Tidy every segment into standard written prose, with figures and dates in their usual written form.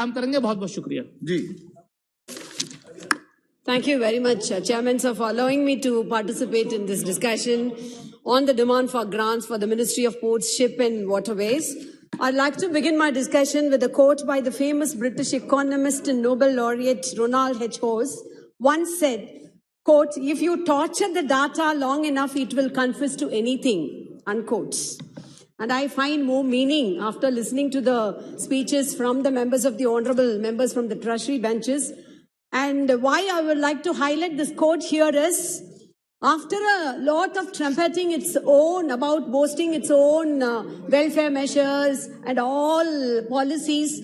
काम करेंगे। बहुत बहुत शुक्रिया जी। Thank you very much, Chairman, sir, for allowing me to participate in this discussion on the demand for grants for the Ministry of Ports, Ship and Waterways. I'd like to begin my discussion with a quote by the famous British economist and Nobel laureate Ronald H. Hose. Once said, quote, "If you torture the data long enough, it will confess to anything," unquote. And I find more meaning after listening to the speeches from the members of the honorable members from the Treasury benches. And why I would like to highlight this quote here is, after a lot of trumpeting its own, about boasting its own welfare measures and all policies,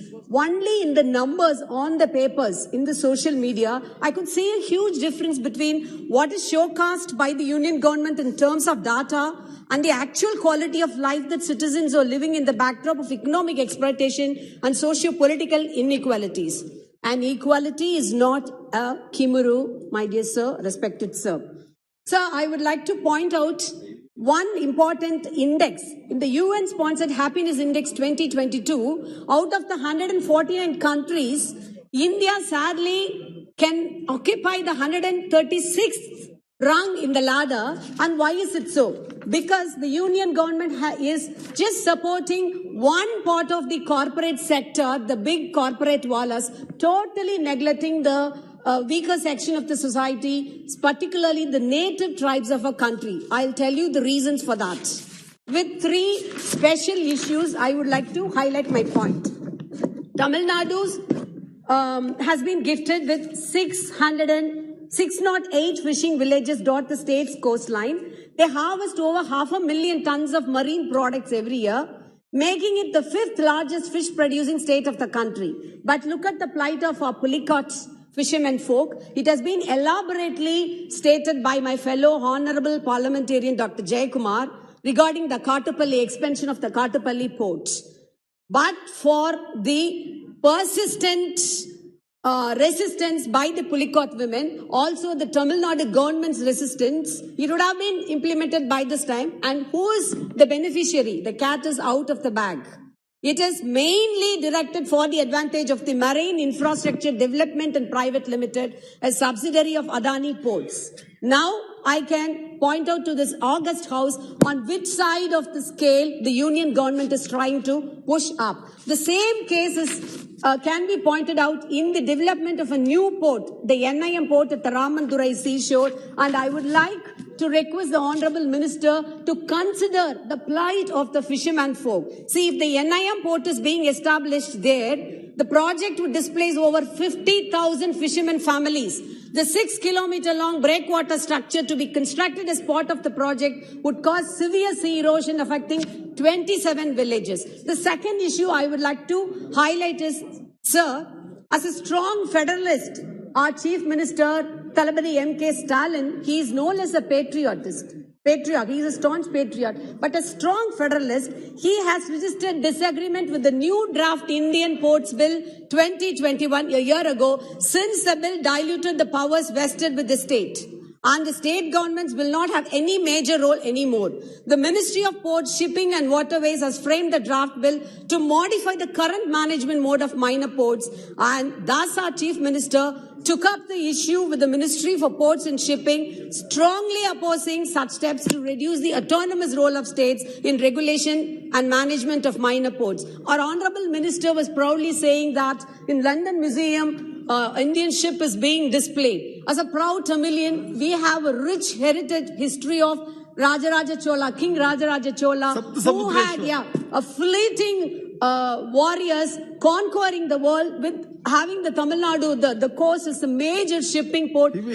only in the numbers on the papers, in the social media, I could see a huge difference between what is showcased by the union government in terms of data and the actual quality of life that citizens are living in the backdrop of economic exploitation and socio-political inequalities. And equality is not a chimera, my dear sir, respected sir. Sir, I would like to point out one important index. In the UN-sponsored Happiness Index 2022, out of the 149 countries, India sadly can occupy the 136th rung in the ladder. And why is it so? Because the union government is just supporting one part of the corporate sector, the big corporate wallas, totally neglecting the weaker section of the society, particularly the native tribes of our country. I'll tell you the reasons for that. With three special issues, I would like to highlight my point. Tamil Nadu has been gifted with 608 fishing villages dot the state's coastline. They harvest over 500,000 tons of marine products every year, making it the 5th largest fish producing state of the country. But look at the plight of our Pulicat fishermen folk. It has been elaborately stated by my fellow honorable parliamentarian Dr. Jayakumar regarding the Kattupalli expansion of the Kattupalli port. But for the persistent resistance by the Pulicat women, also the Tamil Nadu government's resistance, it would have been implemented by this time. And who is the beneficiary? The cat is out of the bag. It is mainly directed for the advantage of the Marine Infrastructure Development and Private Limited, a subsidiary of Adani Ports. Now, I can point out to this august house on which side of the scale the union government is trying to push up. The same case is can be pointed out in the development of a new port, the NIM port at the Ramandurai seashore. And I would like to request the Honorable Minister to consider the plight of the fisherman folk. See, if the NIM port is being established there, the project would displace over 50,000 fishermen families. The 6-kilometer long breakwater structure to be constructed as part of the project would cause severe sea erosion affecting 27 villages. The second issue I would like to highlight is, sir, as a strong federalist, our Chief Minister, Thalapathy MK Stalin, he is known as a patriotist. He is a staunch patriot, but a strong federalist. He has registered disagreement with the new draft Indian Ports Bill 2021 a year ago, since the bill diluted the powers vested with the state. And the state governments will not have any major role anymore. The Ministry of Ports, Shipping and Waterways has framed the draft bill to modify the current management mode of minor ports, and thus our Chief Minister took up the issue with the Ministry for Ports and Shipping, strongly opposing such steps to reduce the autonomous role of states in regulation and management of minor ports. Our Honorable Minister was proudly saying that in London Museum, Indian ship is being displayed. As a proud Tamilian, we have a rich heritage history of Rajaraja Chola, King Rajaraja Chola, who had a fleeting warriors conquering the world with having the Tamil Nadu, the coast is a major shipping port, he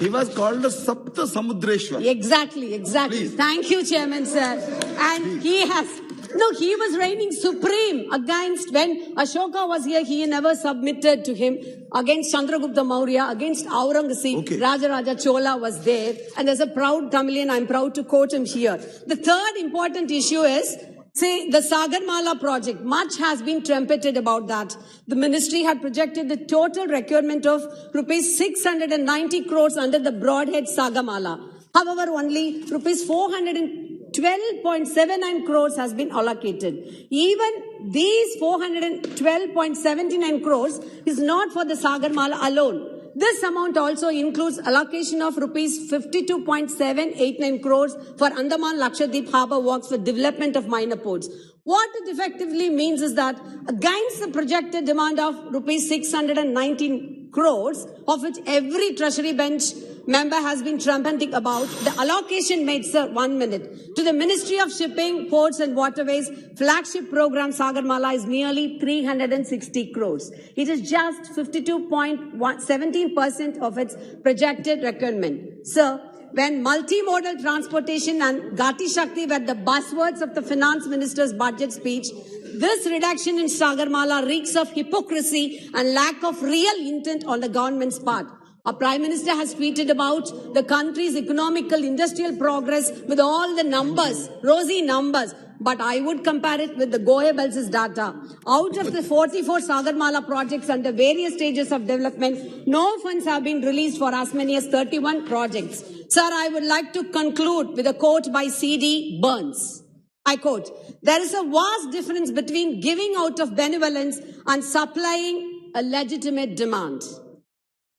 was called the Sapta Samudreshwar. Exactly. Please. Thank you, Chairman, sir. And he was reigning supreme against, when Ashoka was here, he never submitted to him. Against Chandragupta Maurya, against Aurangzeb, Rajaraja Chola was there. And as a proud Tamilian, I'm proud to quote him here. The third important issue is, see, the Sagarmala project, much has been trumpeted about that. The ministry had projected the total requirement of rupees 690 crores under the broadhead Sagamala. However, only rupees 400 12.79 crores has been allocated. Even these 412.79 crores is not for the Sagarmala alone. This amount also includes allocation of rupees 52.789 crores for Andaman Lakshadweep harbour works for development of minor ports. What it effectively means is that against the projected demand of rupees 619 crores, of which every treasury bench member has been trumpeting about, the allocation made, sir, 1 minute, to the Ministry of Shipping, Ports and Waterways flagship program Sagarmala is nearly 360 crores. It is just 52.17% of its projected requirement. Sir, when multimodal transportation and Gati Shakti were the buzzwords of the finance minister's budget speech, this reduction in Sagarmala reeks of hypocrisy and lack of real intent on the government's part. Our Prime Minister has tweeted about the country's economical, industrial progress with all the numbers, rosy numbers. But I would compare it with the Goebels' data. Out of the 44 Sagarmala projects under various stages of development, no funds have been released for as many as 31 projects. Sir, I would like to conclude with a quote by C.D. Burns. I quote, "There is a vast difference between giving out of benevolence and supplying a legitimate demand."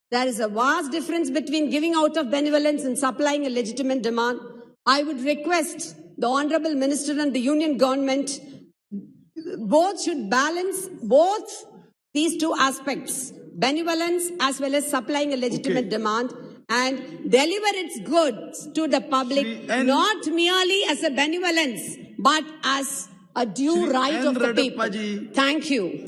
There is a vast difference between giving out of benevolence and supplying a legitimate demand. I would request the Honorable Minister and the Union Government both should balance both these two aspects, benevolence as well as supplying a legitimate demand, and deliver its goods to the public, not merely as a benevolence, but as a due right of the people. Thank you.